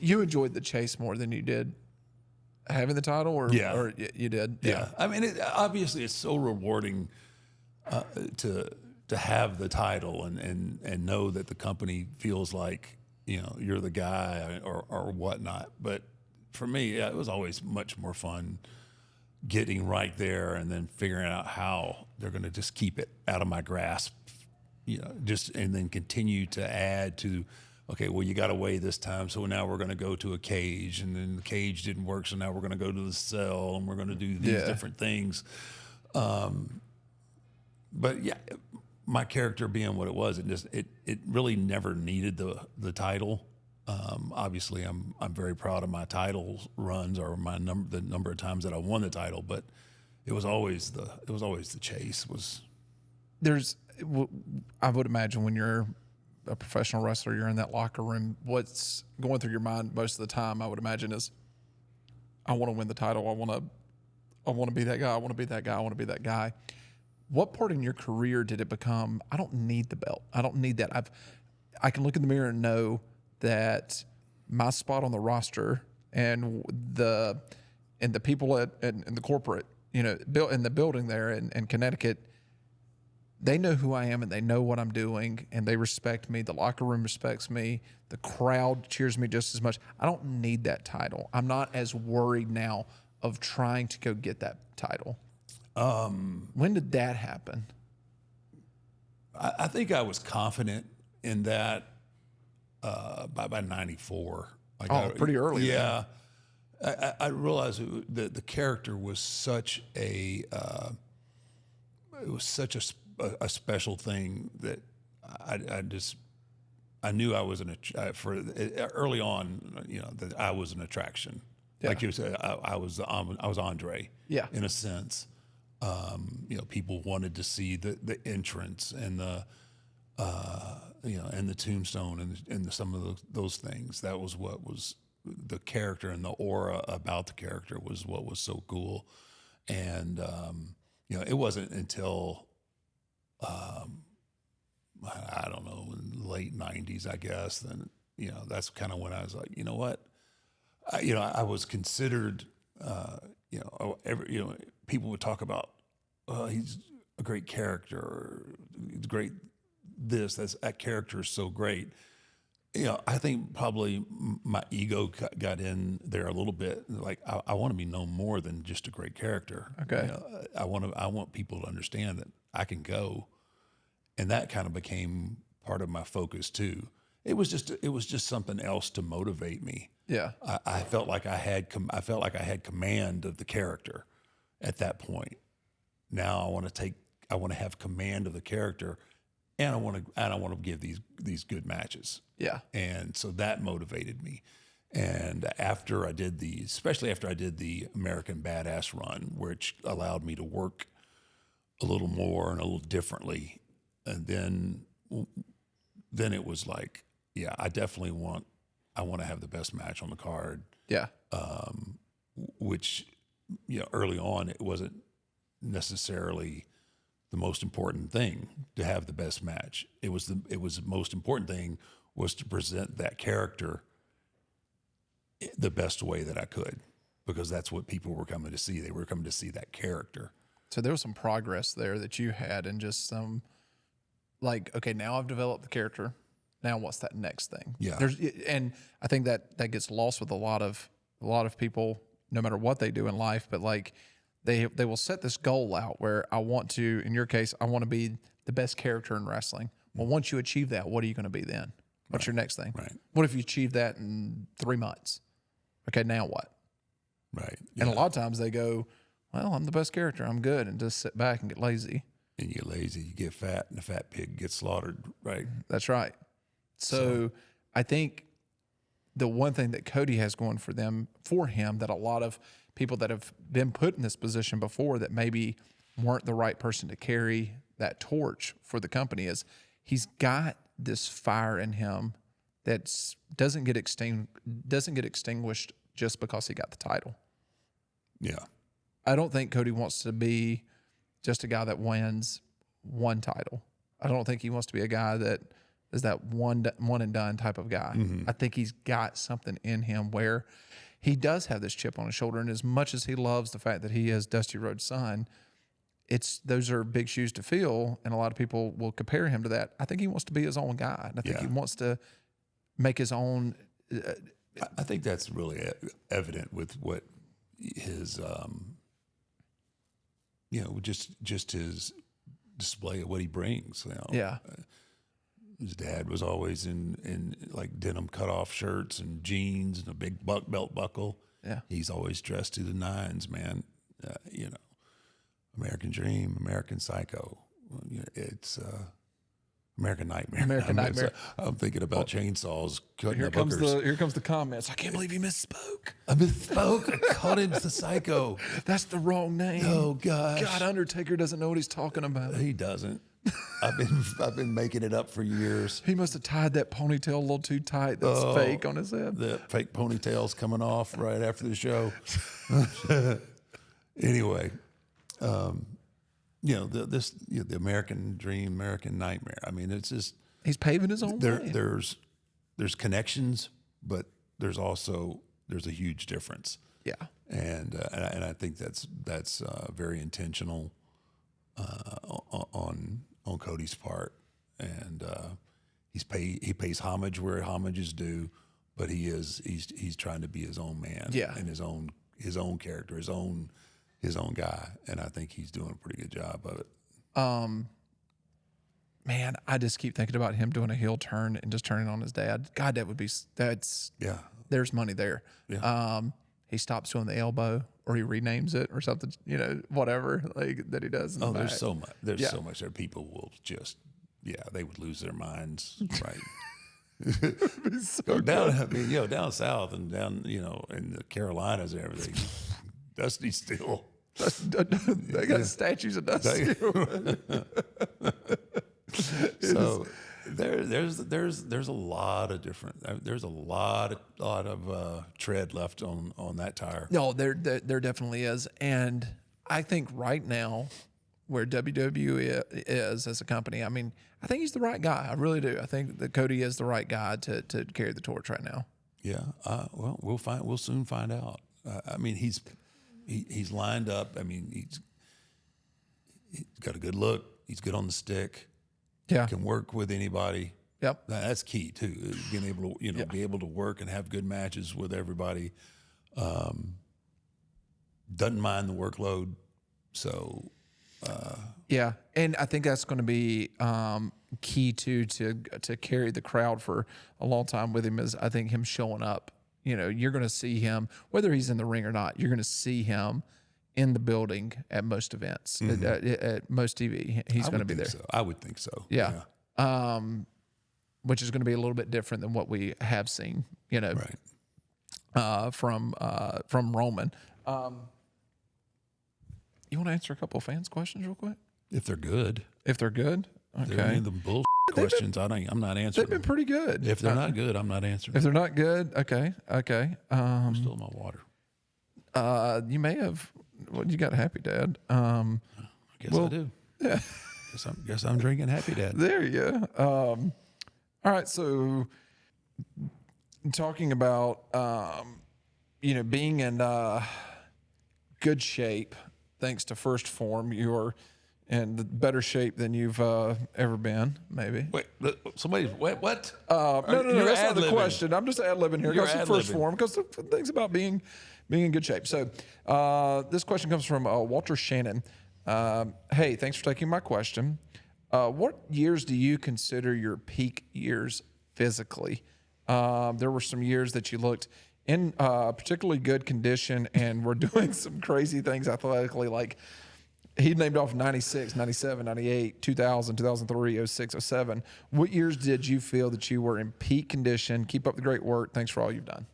You enjoyed the chase more than you did having the title, or you did? Yeah. I mean, obviously, it's so rewarding to have the title and know that the company feels like you're the guy or whatnot. But for me, it was always much more fun getting right there and then figuring out how they're going to just keep it out of my grasp, and then continue to add to. Okay, well, you got away this time, so now we're going to go to a cage, and then the cage didn't work, so now we're going to go to the cell, and we're going to do these different things. But yeah, my character being what it was, it really never needed the title. Obviously, I'm very proud of my title runs or the number of times that I won the title, but it was always the chase. I would imagine when you're a professional wrestler, you're in that locker room, what's going through your mind most of the time, I would imagine, is I want to win the title. I want to be that guy. I want to be that guy. I want to be that guy. What part in your career did it become, I don't need the belt. I don't need that. I can look in the mirror and know that my spot on the roster and the people in the corporate, in the building there in Connecticut, they know who I am and they know what I'm doing and they respect me. The locker room respects me. The crowd cheers me just as much. I don't need that title. I'm not as worried now of trying to go get that title. When did that happen? I think I was confident in that by 94. Pretty early. Yeah. I realized that the character was such a special thing that I knew I was early on, that I was an attraction. Yeah. Like you said, I was Andre. Yeah. In a sense, people wanted to see the entrance and and the tombstone and some of those things. That was what was the character, and the aura about the character was what was so cool. And it wasn't until I don't know, in the late 90s, I guess, then, that's kind of when I was like, you know what? I was considered, people would talk about, he's a great character, or he's great that character is so great. I think probably my ego got in there a little bit. Like, I want to be known more than just a great character. Okay. I want people to understand that I can go. And that kind of became part of my focus too. It was just something else to motivate me. Yeah. I felt like I had command of the character at that point. Now I want to have command of the character, and I want to give these good matches. Yeah. And so that motivated me. And especially after I did the American Badass run, which allowed me to work a little more and a little differently. And then it was like, yeah, I want to have the best match on the card. Yeah. Which, early on, it wasn't necessarily the most important thing to have the best match. It was the most important thing was to present that character the best way that I could, because that's what people were coming to see. They were coming to see that character. So there was some progress there that you had, and just some, like, okay, now I've developed the character. Now what's that next thing? Yeah. And I think that gets lost with a lot of people, no matter what they do in life, but like they will set this goal out where I want to, in your case, I want to be the best character in wrestling. Well, once you achieve that, what are you going to be then? What's your next thing? Right. What if you achieve that in 3 months? Okay, now what? Right. Yeah. And a lot of times they go, well, I'm the best character, I'm good, and just sit back and get lazy. And you get lazy, you get fat, and the fat pig gets slaughtered, right? That's right. So I think the one thing that Cody has going for him, that a lot of people that have been put in this position before that maybe weren't the right person to carry that torch for the company, is he's got this fire in him that doesn't get extinguished just because he got the title. Yeah. I don't think Cody wants to be just a guy that wins one title. I don't think he wants to be a guy that is that one and done type of guy. I think he's got something in him where he does have this chip on his shoulder. And as much as he loves the fact that he is Dusty Rhodes' son, those are big shoes to fill, and a lot of people will compare him to that. I think he wants to be his own guy. And I think he wants to make his own. I think that's really evident with what his, just his display of what he brings. Yeah. His dad was always in like denim cutoff shirts and jeans and a big belt buckle. Yeah. He's always dressed to the nines, man. American Dream, American Psycho. It's American Nightmare. American Nightmare. I'm thinking about chainsaws cutting Here up comes hookers. here comes the comments. I can't believe you misspoke. I misspoke. I caught into the Psycho. That's the wrong name. Oh gosh. God, Undertaker doesn't know what he's talking about. He doesn't. I've been making it up for years. He must have tied that ponytail a little too tight. That's fake on his head. The fake ponytail's coming off right after the show. Anyway, the American Dream, American Nightmare. I mean, it's just He's paving his own way. There's connections, but there's a huge difference. Yeah, and I think that's very intentional on Cody's part, and he pays homage where homage is due, but he's trying to be his own man, and his own character, his own guy, and I think he's doing a pretty good job of it. Man, I just keep thinking about him doing a heel turn and just turning on his dad. God, there's money there. Yeah. He stops doing the elbow, or he renames it, or something. Whatever that he does. In the back. There's so much. So much there. People will just, they would lose their minds, right? So down, down south and down, in the Carolinas and everything. Dusty still. They got statues of Dusty. So there's a lot of different. There's a lot of tread left on that tire. No, there definitely is, and I think right now, where WWE is as a company, I mean, I think he's the right guy. I really do. I think that Cody is the right guy to carry the torch right now. Yeah. Well, we'll soon find out. I mean, he's lined up. I mean, he's got a good look. He's good on the stick. Yeah. Can work with anybody. Yep. That's key too. Is being able to, be able to work and have good matches with everybody. Doesn't mind the workload. So, yeah. And I think that's going to be key to carry the crowd for a long time with him, is I think him showing up. You're going to see him, whether he's in the ring or not, you're going to see him in the building at most events, at most TV. He's going to be there. So. I would think so. Yeah. Which is going to be a little bit different than what we have seen, right. From Roman. You want to answer a couple of fans' questions real quick? If they're good. Okay. They're the bullshit questions. I'm not answering. They've been pretty good. If they're not good, I'm not answering. If they're not good, okay. I'm still in my water. You may have. Well, you got Happy Dad. I guess I do. Yeah. Guess I'm drinking Happy Dad. There you go. All right. So, talking about being in good shape, thanks to First Form, you're in better shape than you've ever been. Maybe. Wait, somebody. What? No. You're That's not the ad-libbing. question. I'm just ad-libbing here. You're Because First ad-libbing. Form. Because the things about being in good shape. So, this question comes from Walter Shannon. Hey, thanks for taking my question. What years do you consider your peak years physically? There were some years that you looked in particularly good condition and were doing some crazy things athletically, like he named off 96, 97, 98, 2000, 2003, 06, 07. What years did you feel that you were in peak condition? Keep up the great work. Thanks for all you've done.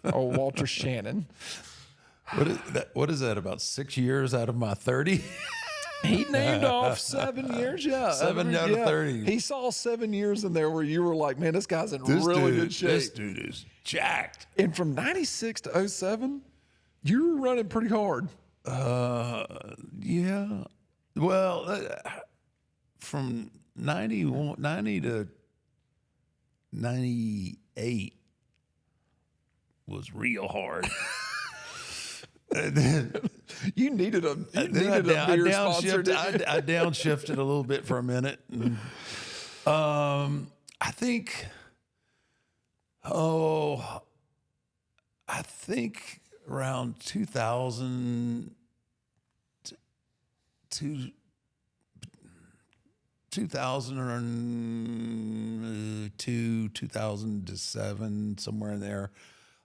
Oh, Walter Shannon. What is that? About 6 years out of my 30? He named off 7 years, yeah. 7 out of 30. He saw 7 years in there where you were like, man, this guy's in really good shape. This dude is jacked. And from 96 to 07, you were running pretty hard. Yeah. Well, from 90 to 98 was real hard. And then you needed a I beer sponsor, didn't you? I downshifted a little bit for a minute. And, I think around 2000 to 2002, 2007, somewhere in there,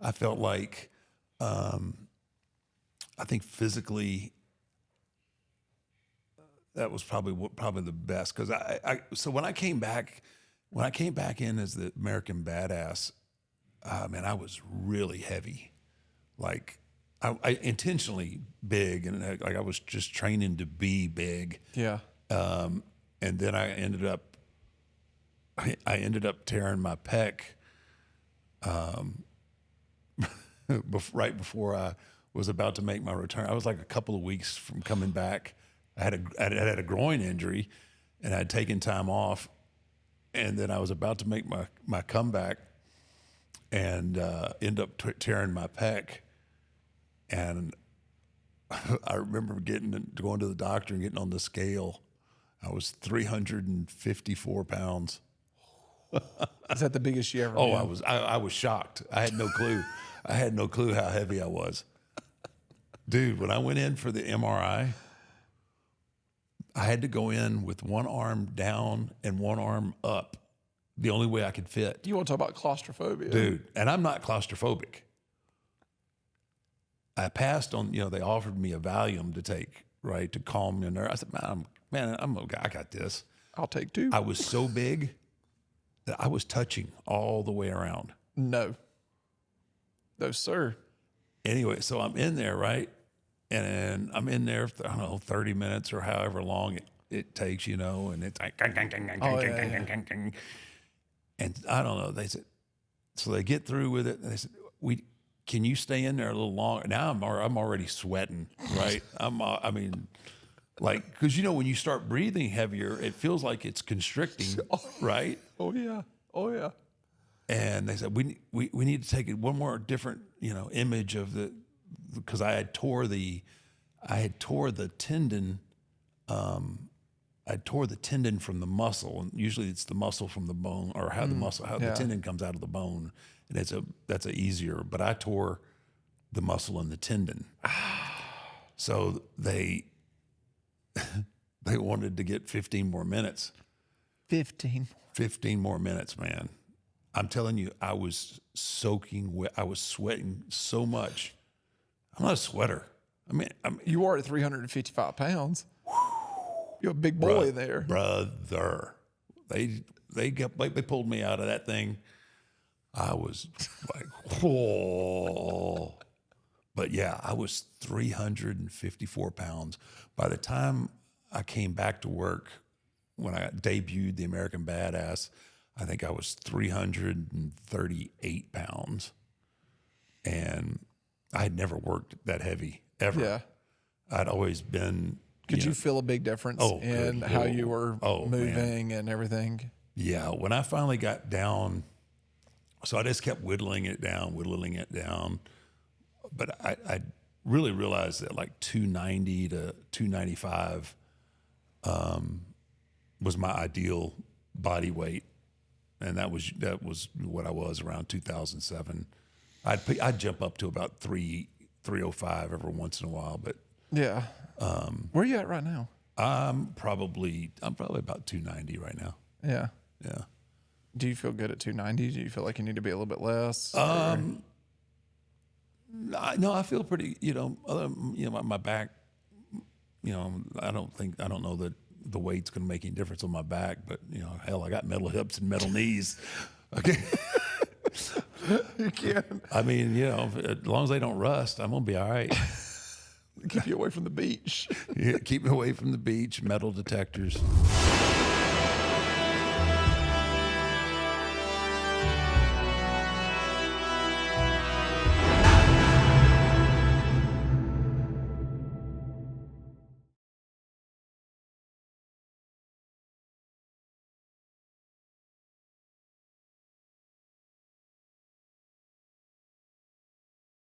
I felt like, I think physically, that was probably the best. Cause so when I came back in as the American Badass, man, I was really heavy. Like I intentionally big, and like I was just training to be big. Yeah. And then I ended up tearing my pec, right before I was about to make my return. I was like a couple of weeks from coming back. I had a groin injury, and I'd taken time off, and then I was about to make my comeback, and end up tearing my pec. And I remember going to the doctor and getting on the scale. I was 354 pounds. Is that the biggest you ever? Oh, been? I was shocked. I had no clue. I had no clue how heavy I was. Dude, when I went in for the MRI, I had to go in with one arm down and one arm up. The only way I could fit. You want to talk about claustrophobia? Dude, and I'm not claustrophobic. I passed on, they offered me a Valium to take, right, to calm me nerve. I said, man, I'm okay. I got this. I'll take two. I was so big that I was touching all the way around. No, sir. Anyway, so I'm in there, right? And I'm in there for, I don't know, 30 minutes or however long it takes, and it's like, and I don't know. They said, so they get through with it, and they said, can you stay in there a little longer? Now I'm already sweating, right? Like, because when you start breathing heavier, it feels like it's constricting, right? Oh yeah. And they said we need to take it one more different image of because I had tore the tendon. I tore the tendon from the muscle, and usually it's the muscle from the bone, or how the tendon comes out of the bone, and that's a easier. But I tore the muscle in the tendon, so they wanted to get 15 more minutes. 15 more minutes, man. I'm telling you, I was soaking wet. I was sweating so much. I'm not a sweater. I mean, you are at 355 pounds. You're a big boy there, brother. They pulled me out of that thing. I was like, whoa. But yeah, I was 354 pounds. By the time I came back to work, when I debuted the American Badass, I think I was 338 pounds. And I had never worked that heavy, ever. Yeah. I'd always been... Could you feel a big difference in how you were moving and everything? Yeah, when I finally got down, so I just kept whittling it down. But I really realized that like 290 to 295 was my ideal body weight, and that was what I was around 2007. I'd jump up to about 305 every once in a while, but yeah. Where are you at right now? I'm probably about 290 right now. Yeah. Yeah. Do you feel good at 290? Do you feel like you need to be a little bit less? No, I feel pretty, my back, I don't know that the weight's going to make any difference on my back, but hell, I got metal hips and metal knees. Okay. You can. I mean, as long as they don't rust, I'm going to be all right. Keep you away from the beach. Yeah, keep me away from the beach, metal detectors.